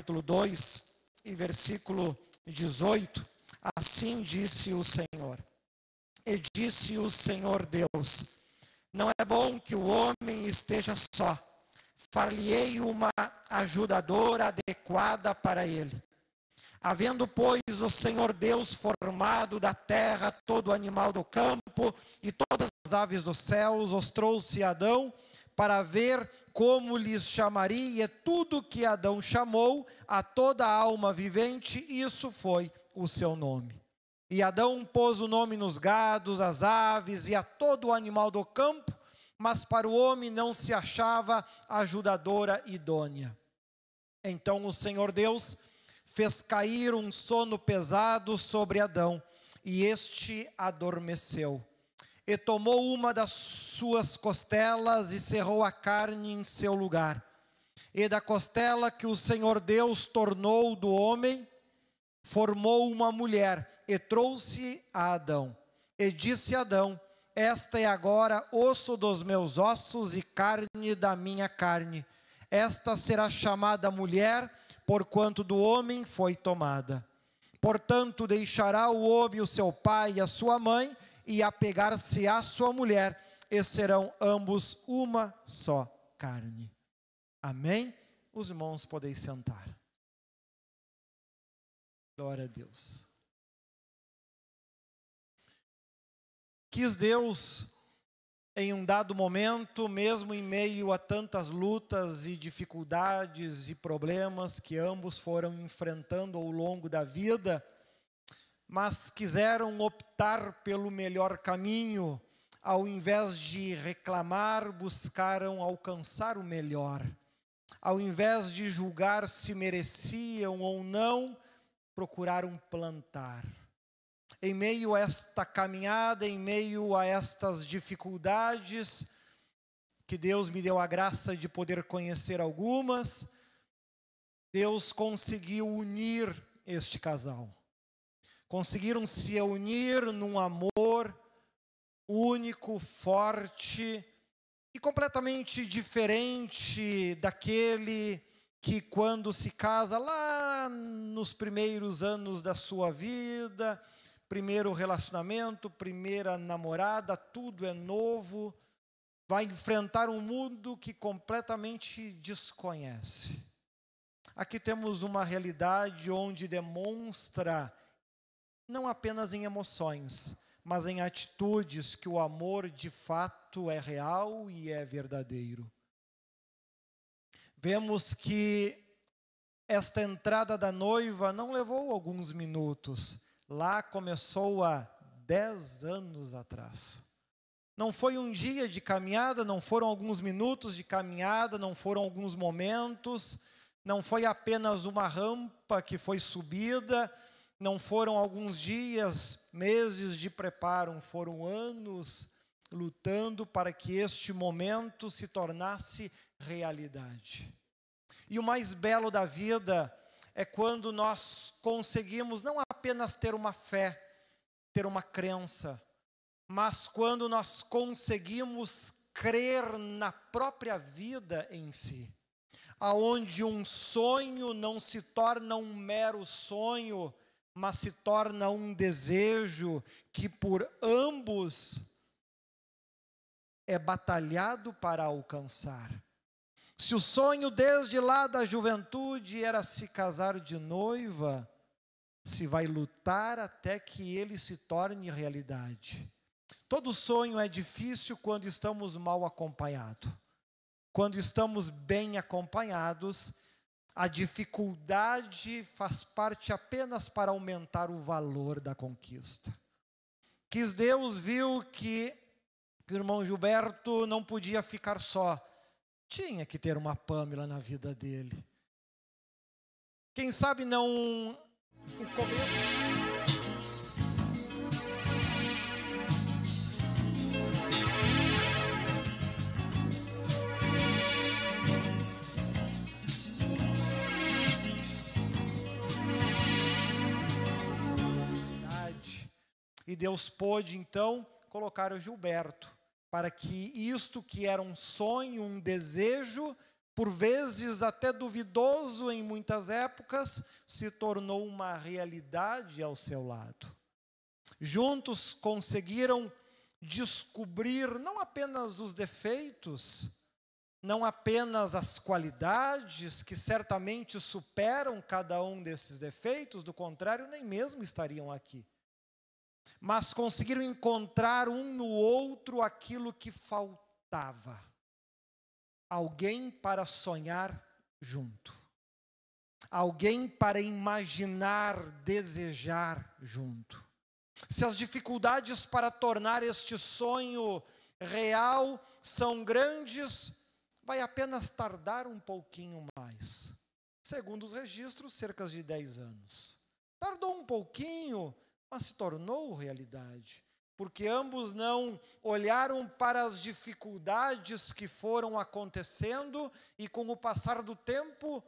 capítulo 2 e versículo 18, assim disse o Senhor. E disse o Senhor Deus: não é bom que o homem esteja só. Far-lhe-ei uma ajudadora adequada para ele. Havendo, pois, o Senhor Deus formado da terra todo animal do campo e todas as aves dos céus, os trouxe a Adão para ver como lhes chamaria. E tudo que Adão chamou a toda alma vivente, isso foi o seu nome. E Adão pôs o nome nos gados, às aves e a todo o animal do campo, mas para o homem não se achava ajudadora idônea. Então o Senhor Deus fez cair um sono pesado sobre Adão, e este adormeceu. E tomou uma das suas costelas e cerrou a carne em seu lugar. E da costela que o Senhor Deus tornou do homem, formou uma mulher e trouxe a Adão. E disse Adão: esta é agora osso dos meus ossos e carne da minha carne. Esta será chamada mulher, porquanto do homem foi tomada. Portanto, deixará o homem o seu pai e a sua mãe, e apegar-se à sua mulher, e serão ambos uma só carne. Amém? Os irmãos podem sentar. Glória a Deus. Quis Deus, em um dado momento, mesmo em meio a tantas lutas e dificuldades e problemas que ambos foram enfrentando ao longo da vida, mas quiseram optar pelo melhor caminho, ao invés de reclamar, buscaram alcançar o melhor. Ao invés de julgar se mereciam ou não, procuraram plantar. Em meio a esta caminhada, em meio a estas dificuldades, que Deus me deu a graça de poder conhecer algumas, Deus conseguiu unir este casal. Conseguiram se unir num amor único, forte e completamente diferente daquele que, quando se casa lá nos primeiros anos da sua vida, primeiro relacionamento, primeira namorada, tudo é novo, vai enfrentar um mundo que completamente desconhece. Aqui temos uma realidade onde demonstra, não apenas em emoções, mas em atitudes, que o amor de fato é real e é verdadeiro. Vemos que esta entrada da noiva não levou alguns minutos. Lá começou há 10 anos atrás. Não foi um dia de caminhada, não foram alguns minutos de caminhada, não foram alguns momentos, não foi apenas uma rampa que foi subida, não foram alguns dias, meses de preparo, foram anos lutando para que este momento se tornasse realidade. E o mais belo da vida é quando nós conseguimos não apenas ter uma fé, ter uma crença, mas quando nós conseguimos crer na própria vida em si, aonde um sonho não se torna um mero sonho, mas se torna um desejo que por ambos é batalhado para alcançar. Se o sonho desde lá da juventude era se casar de noiva, se vai lutar até que ele se torne realidade. Todo sonho é difícil quando estamos mal acompanhados. Quando estamos bem acompanhados, a dificuldade faz parte apenas para aumentar o valor da conquista. Quis Deus viu que o irmão Gilberto não podia ficar só. Tinha que ter uma Pâmela na vida dele. Quem sabe não o começo. E Deus pôde então colocar o Gilberto, para que isto que era um sonho, um desejo, por vezes até duvidoso em muitas épocas, se tornou uma realidade ao seu lado. Juntos conseguiram descobrir não apenas os defeitos, não apenas as qualidades, que certamente superam cada um desses defeitos, do contrário, nem mesmo estariam aqui. Mas conseguiram encontrar um no outro aquilo que faltava. Alguém para sonhar junto. Alguém para imaginar, desejar junto. Se as dificuldades para tornar este sonho real são grandes, vai apenas tardar um pouquinho mais. Segundo os registros, cerca de 10 anos. Tardou um pouquinho, mas se tornou realidade. Porque ambos não olharam para as dificuldades que foram acontecendo e com o passar do tempo,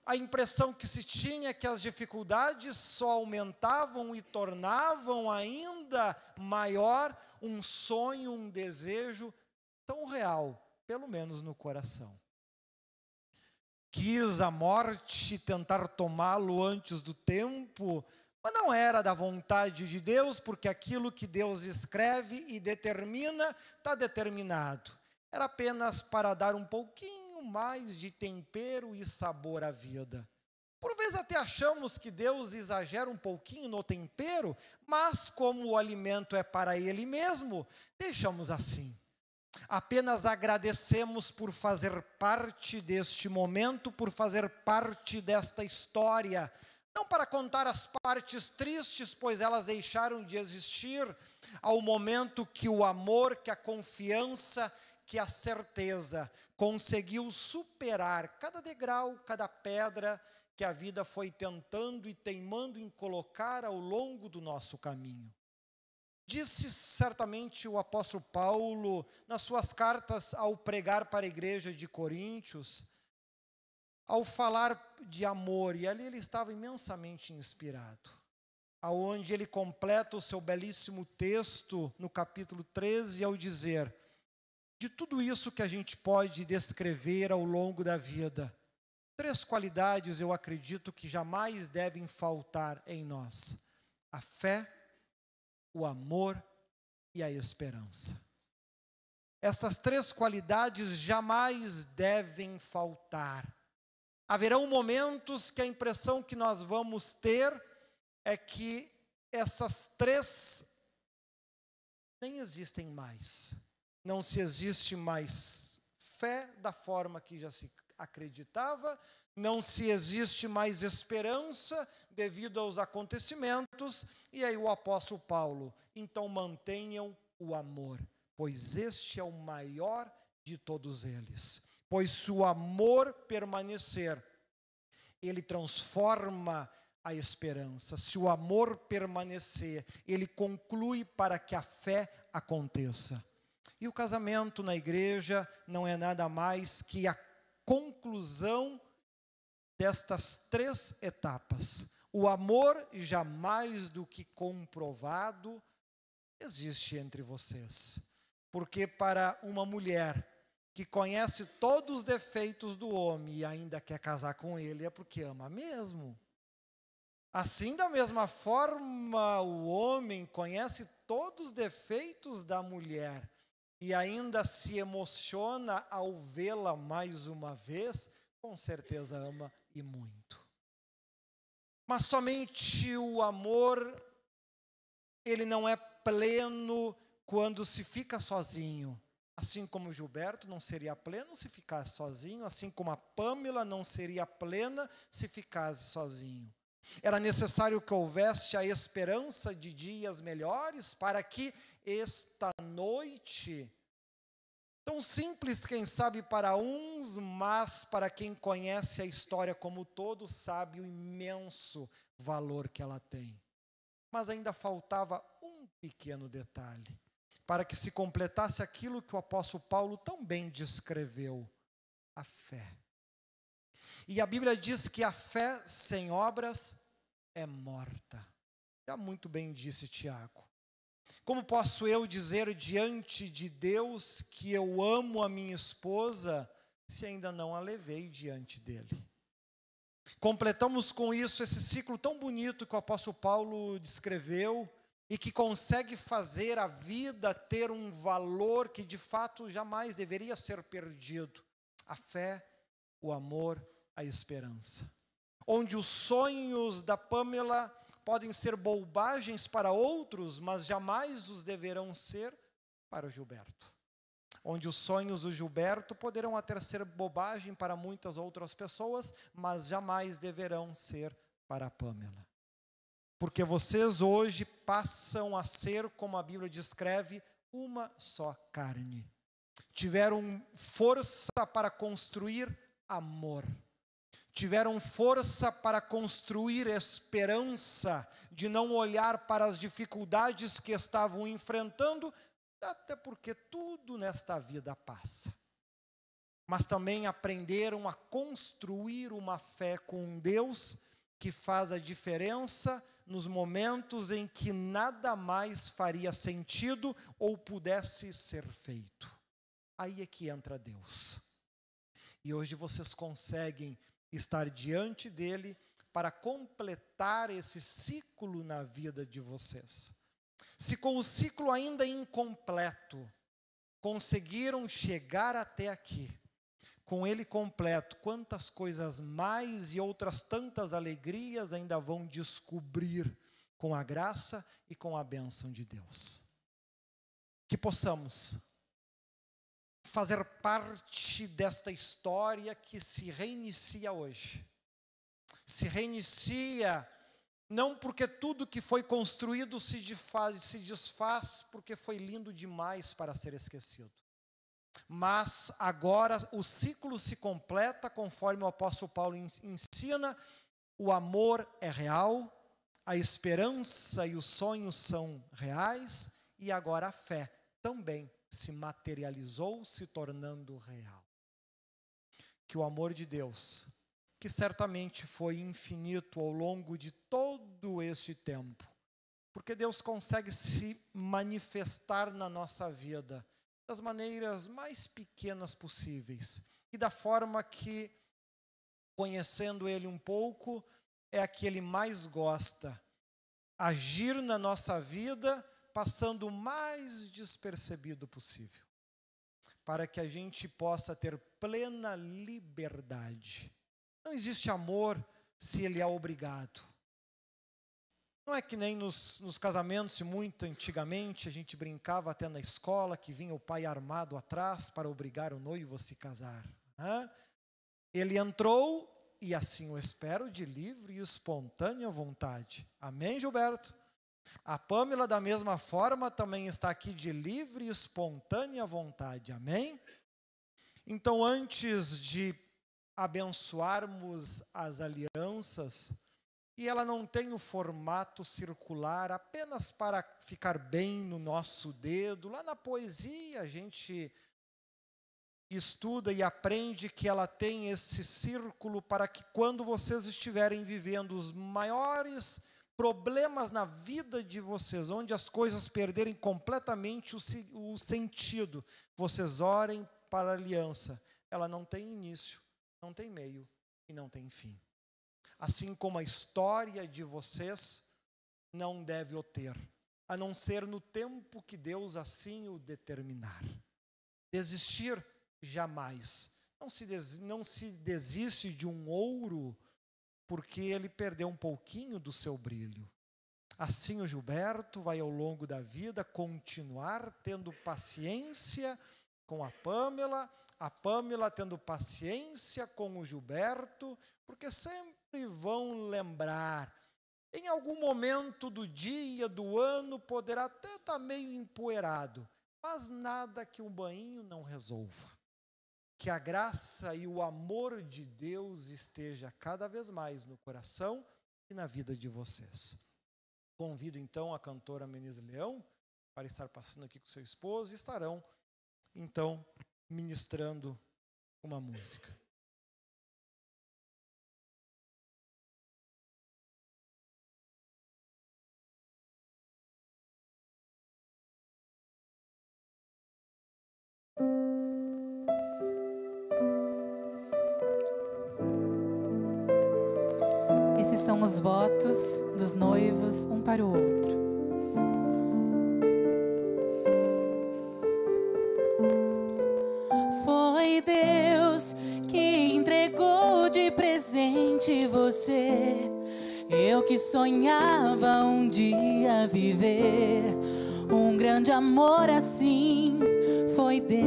a impressão que se tinha é que as dificuldades só aumentavam e tornavam ainda maior um sonho, um desejo tão real, pelo menos no coração. Quis a morte tentar tomá-lo antes do tempo, mas não era da vontade de Deus, porque aquilo que Deus escreve e determina, está determinado. Era apenas para dar um pouquinho mais de tempero e sabor à vida. Por vezes até achamos que Deus exagera um pouquinho no tempero, mas como o alimento é para Ele mesmo, deixamos assim. Apenas agradecemos por fazer parte deste momento, por fazer parte desta história. Não para contar as partes tristes, pois elas deixaram de existir ao momento que o amor, que a confiança, que a certeza conseguiu superar cada degrau, cada pedra que a vida foi tentando e teimando em colocar ao longo do nosso caminho. Disse certamente o apóstolo Paulo nas suas cartas ao pregar para a igreja de Coríntios, ao falar de amor, e ali ele estava imensamente inspirado, aonde ele completa o seu belíssimo texto no capítulo 13 ao dizer: de tudo isso que a gente pode descrever ao longo da vida, 3 qualidades eu acredito que jamais devem faltar em nós: a fé, o amor e a esperança. Estas 3 qualidades jamais devem faltar. Haverão momentos que a impressão que nós vamos ter é que essas 3 nem existem mais. Não se existe mais fé da forma que já se acreditava, não se existe mais esperança devido aos acontecimentos. E aí o apóstolo Paulo: então mantenham o amor, pois este é o maior de todos eles. Pois se o amor permanecer, ele transforma a esperança. Se o amor permanecer, ele conclui para que a fé aconteça. E o casamento na igreja não é nada mais que a conclusão destas 3 etapas. O amor, jamais do que comprovado, existe entre vocês. Porque para uma mulher que conhece todos os defeitos do homem e ainda quer casar com ele, é porque ama mesmo. Assim, da mesma forma, o homem conhece todos os defeitos da mulher e ainda se emociona ao vê-la mais uma vez, com certeza ama e muito. Mas somente o amor, ele não é pleno quando se fica sozinho. Assim como o Gilberto não seria pleno se ficasse sozinho, assim como a Pâmela não seria plena se ficasse sozinho. Era necessário que houvesse a esperança de dias melhores para que esta noite, tão simples, quem sabe para uns, mas para quem conhece a história como um todo, sabe o imenso valor que ela tem. Mas ainda faltava um pequeno detalhe, para que se completasse aquilo que o apóstolo Paulo tão bem descreveu: a fé. E a Bíblia diz que a fé sem obras é morta. Já muito bem disse Tiago. Como posso eu dizer diante de Deus que eu amo a minha esposa se ainda não a levei diante dele. Completamos com isso esse ciclo tão bonito que o apóstolo Paulo descreveu e que consegue fazer a vida ter um valor que de fato jamais deveria ser perdido. A fé, o amor, a esperança. Onde os sonhos da Pamela podem ser bobagens para outros, mas jamais os deverão ser para o Gilberto. Onde os sonhos do Gilberto poderão até ser bobagem para muitas outras pessoas, mas jamais deverão ser para a Pamela. Porque vocês hoje passam a ser, como a Bíblia descreve, uma só carne. Tiveram força para construir amor. Tiveram força para construir esperança, de não olhar para as dificuldades que estavam enfrentando, até porque tudo nesta vida passa. Mas também aprenderam a construir uma fé com um Deus que faz a diferença nos momentos em que nada mais faria sentido ou pudesse ser feito. Aí é que entra Deus. E hoje vocês conseguem estar diante dele para completar esse ciclo na vida de vocês. Se com o ciclo ainda incompleto conseguiram chegar até aqui, com ele completo, quantas coisas mais e outras tantas alegrias ainda vão descobrir com a graça e com a bênção de Deus. Que possamos fazer parte desta história que se reinicia hoje. Se reinicia não porque tudo que foi construído se desfaz porque foi lindo demais para ser esquecido. Mas agora o ciclo se completa conforme o apóstolo Paulo ensina, o amor é real, a esperança e os sonhos são reais e agora a fé também se materializou, se tornando real. Que o amor de Deus, que certamente foi infinito ao longo de todo este tempo, porque Deus consegue se manifestar na nossa vida das maneiras mais pequenas possíveis e da forma que, conhecendo Ele um pouco, é a que Ele mais gosta, agir na nossa vida passando o mais despercebido possível, para que a gente possa ter plena liberdade. Não existe amor se ele é obrigado. Não é que nem nos casamentos, muito antigamente, a gente brincava até na escola, que vinha o pai armado atrás para obrigar o noivo a se casar. Ele entrou, e assim eu espero, de livre e espontânea vontade. Amém, Gilberto? A Pamela, da mesma forma, também está aqui de livre e espontânea vontade. Amém? Então, antes de abençoarmos as alianças, e ela não tem o formato circular apenas para ficar bem no nosso dedo. Lá na poesia a gente estuda e aprende que ela tem esse círculo para que quando vocês estiverem vivendo os maiores problemas na vida de vocês, onde as coisas perderem completamente o sentido, vocês orem para a aliança. Ela não tem início, não tem meio e não tem fim. Assim como a história de vocês não deve o ter, a não ser no tempo que Deus assim o determinar. Desistir, jamais. Não se desiste de um ouro porque ele perdeu um pouquinho do seu brilho. Assim o Gilberto vai ao longo da vida continuar tendo paciência com a Pamela tendo paciência com o Gilberto, porque sempre vão lembrar. Em algum momento do dia, do ano, poderá até estar meio empoeirado, mas nada que um banho não resolva. Que a graça e o amor de Deus esteja cada vez mais no coração e na vida de vocês. Convido então a cantora Menise Leão para estar passando aqui com seu esposo e estarão então ministrando uma música. Esses são os votos dos noivos um para o outro. Foi Deus que entregou de presente você. Eu que sonhava um dia viver um grande amor assim. Foi Deus.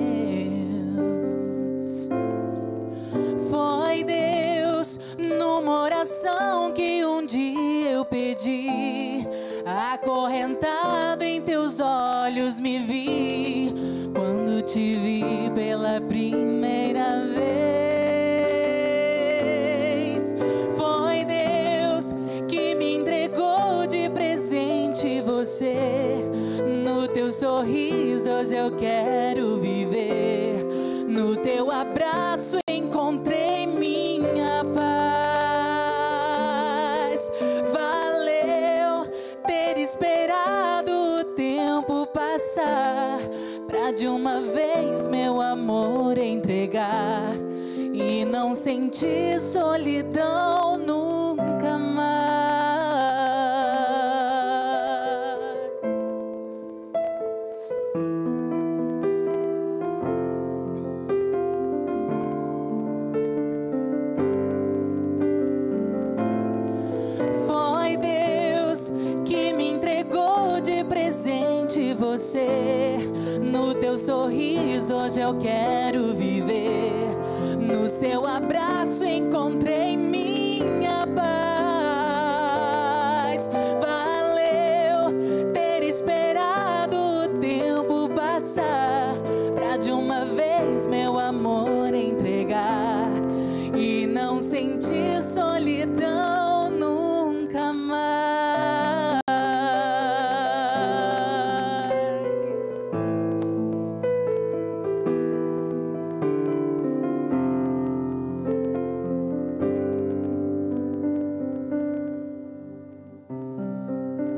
Foi Deus numa oração que um dia eu pedi. Acorrentado em teus olhos me vi quando te vi pela primeira vez. Foi Deus que me entregou de presente você. No teu sorriso hoje eu quero viver. No teu abraço encontrei minha paz. Valeu ter esperado o tempo passar pra de uma vez meu amor entregar e não sentir solidão nunca mais. Foi Deus que me entregou de presente você. No teu sorriso hoje eu quero viver. No seu abraço encontrei minha paz. Valeu ter esperado o tempo passar pra de uma vez meu amor entregar e não sentir solidão nunca mais.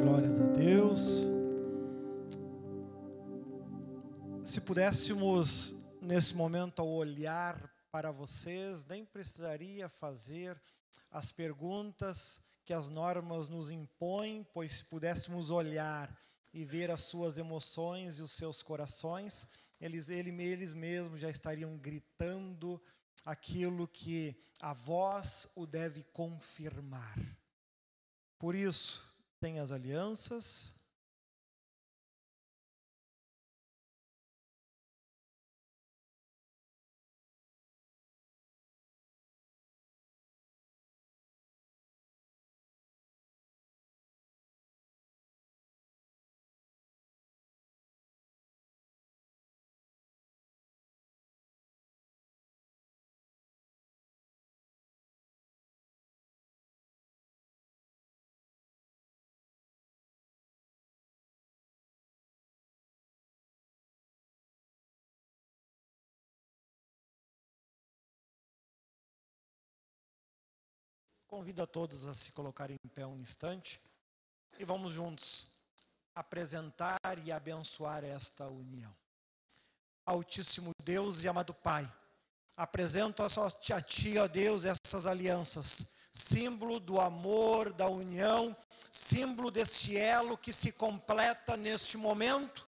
Glórias a Deus. Se pudéssemos, nesse momento, ao olhar para vocês, nem precisaria fazer as perguntas que as normas nos impõem, pois se pudéssemos olhar e ver as suas emoções e os seus corações, eles mesmos já estariam gritando aquilo que a voz o deve confirmar. Por isso, tem as alianças. Convido a todos a se colocarem em pé um instante e vamos juntos apresentar e abençoar esta união. Altíssimo Deus e amado Pai, apresento a Ti, ó Deus, essas alianças, símbolo do amor, da união, símbolo deste elo que se completa neste momento,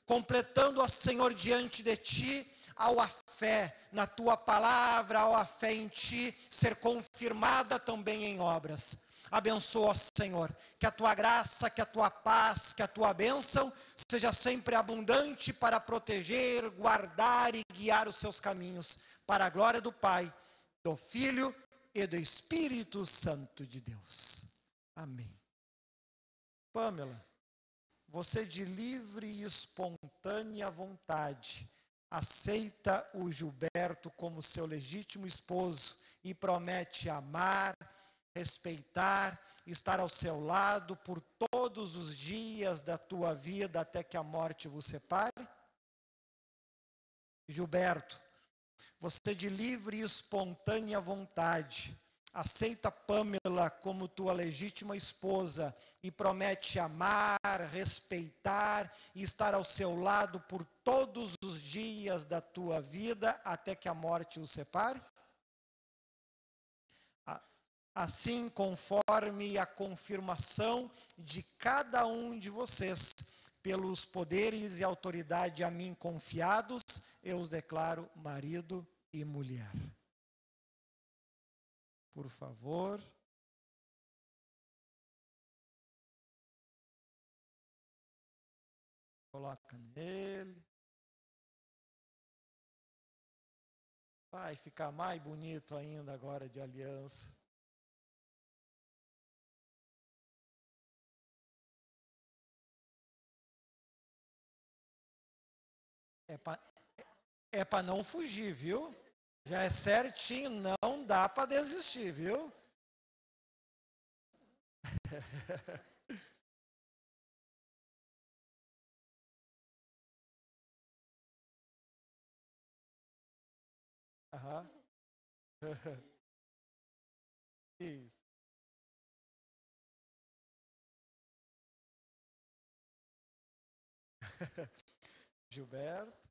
completando, ó Senhor, diante de Ti, ao a fé na Tua palavra, ao a fé em Ti ser confirmada também em obras. Abençoa, Senhor, que a Tua graça, que a Tua paz, que a Tua bênção seja sempre abundante para proteger, guardar e guiar os seus caminhos, para a glória do Pai, do Filho e do Espírito Santo de Deus. Amém. Pamela, você de livre e espontânea vontade aceita o Gilberto como seu legítimo esposo e promete amar, respeitar, estar ao seu lado por todos os dias da tua vida até que a morte vos separe? Gilberto, você de livre e espontânea vontade aceita Pamela como tua legítima esposa e promete amar, respeitar e estar ao seu lado por todos os dias da tua vida até que a morte os separe? assim conforme a confirmação de cada um de vocês, pelos poderes e autoridade a mim confiados, eu os declaro marido e mulher. Por favor. Coloca nele. Vai ficar mais bonito ainda agora de aliança. É para não fugir, viu? Já é certinho, não dá para desistir, viu? Aham. Isso. Gilberto.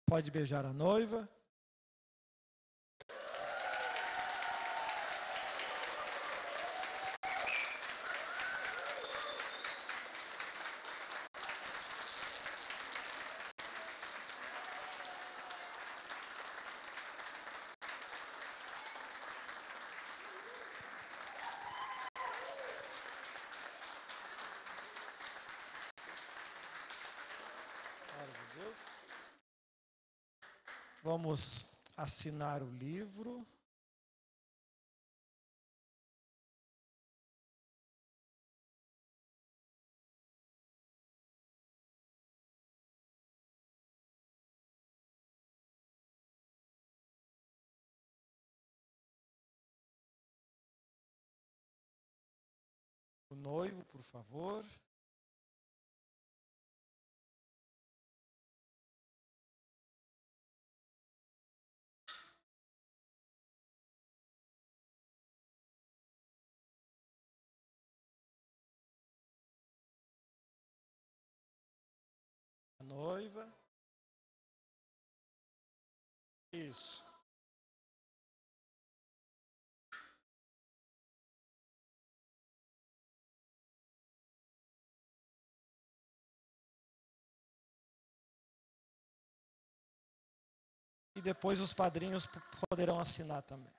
Pode beijar a noiva. Glória a Deus. Vamos assinar o livro. O noivo, por favor. A noiva. Isso. E depois os padrinhos poderão assinar também.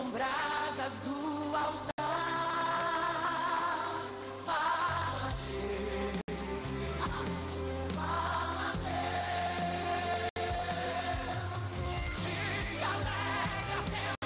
com brasas do altar. Fala, Deus. Fala, Deus. Se alegra, Deus.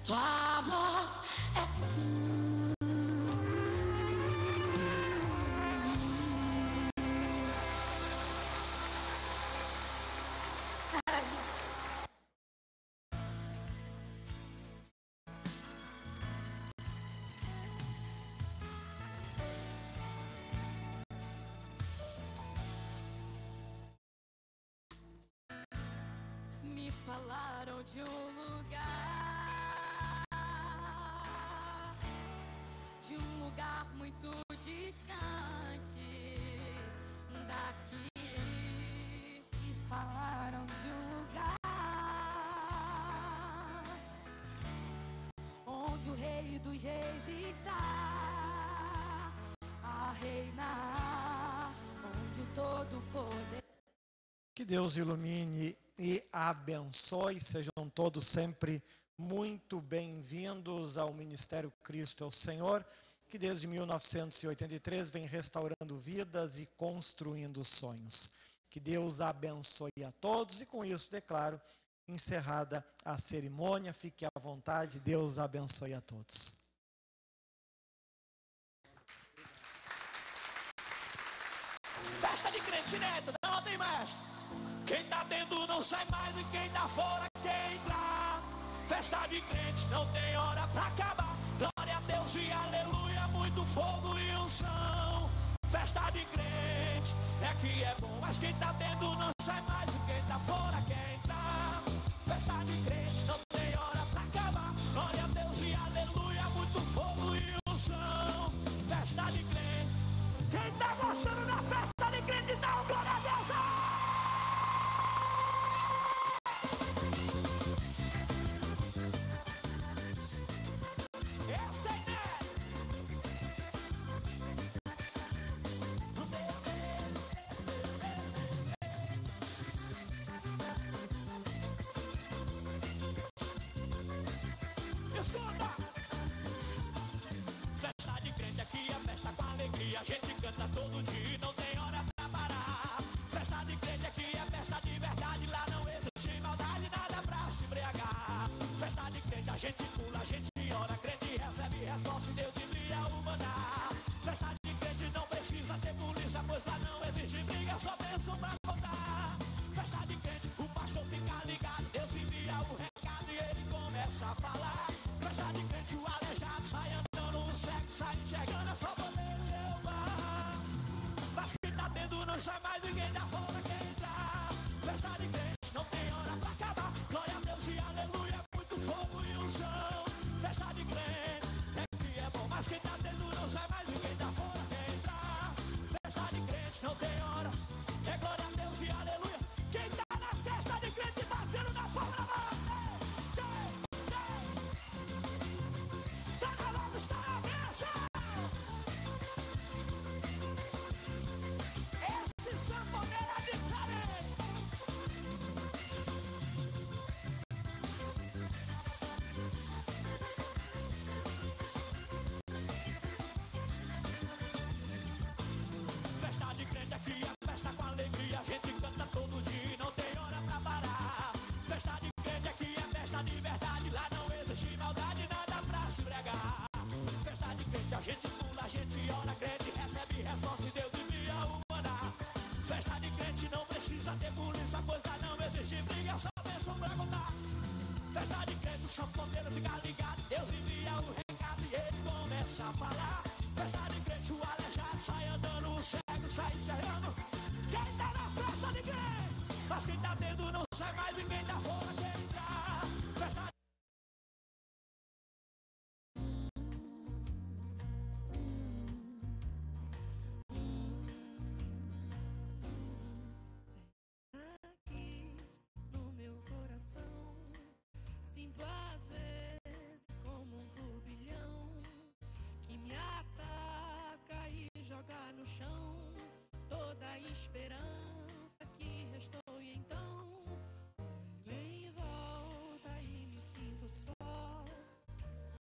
Tua voz é tudo. Ah, Jesus. Me falaram de um lugar muito distante daqui. Me falaram de um lugar onde o Rei dos Reis está a reinar, onde o todo poder. Que Deus ilumine e abençoe. Sejam todos sempre muito bem-vindos ao Ministério Cristo é o Senhor, que desde 1983 vem restaurando vidas e construindo sonhos. Que Deus abençoe a todos e com isso declaro encerrada a cerimônia. Fique à vontade, Deus abençoe a todos. Festa de crente, neto, não tem mais. Quem tá dentro não sai mais e quem tá fora quer entrar. Festa de crente, não tem hora pra acabar. Glória a Deus e aleluia, muito fogo e unção. Festa de crente, é que é bom, mas quem tá dentro não sai mais e quem tá fora quer entrar. Festa de crente, não tem hora pra acabar. Glória a Deus e aleluia, muito fogo e unção. Festa de crente, quem tá gostando da festa de crente, dá um glória a Deus. Essa é escuta! Festa de crente aqui é festa com alegria. A gente canta todo dia e não tem hora pra parar. Festa de crente aqui é festa de verdade. Lá não existe maldade, nada pra se embriagar. Festa de crente a gente pula, a gente ora. Crente recebe resposta e Deus envia o maná. Festa de crente não precisa ter polícia, pois lá não existe briga, só bênção pra contar. Festa de crente, o pastor fica ligado, Deus envia o recado e ele começa a falar. Festa de crente, o aleijado sai andando, o cego sai enxergando, é só poder de Jeová. Mas quem tá dentro não sai mais, ninguém dá fora quer entrar. Festa de crente, não tem hora pra acabar. Glória a Deus e aleluia, muito fogo e unção. Festa de crente, é que é bom, mas quem tá dentro não sai mais, ninguém dá fora quer entrar. Festa de crente, não tem hora, é glória a Deus e aleluia. Quem tá na festa de crente batendo na palma da mão. Tá na logo, está na bênção. Esse sanfoneiro é de cara. fica ligado, Deus envia o recado e ele começa a falar. Festa de crente, o aleijado sai andando, o cego sai enxergando. Quem tá na festa de crente, mas quem tá dentro não sai mais, ninguém tá fora quer entrar. Festa de... Aqui no meu coração sinto às vezes como um turbilhão que me ataca e joga no chão toda a esperança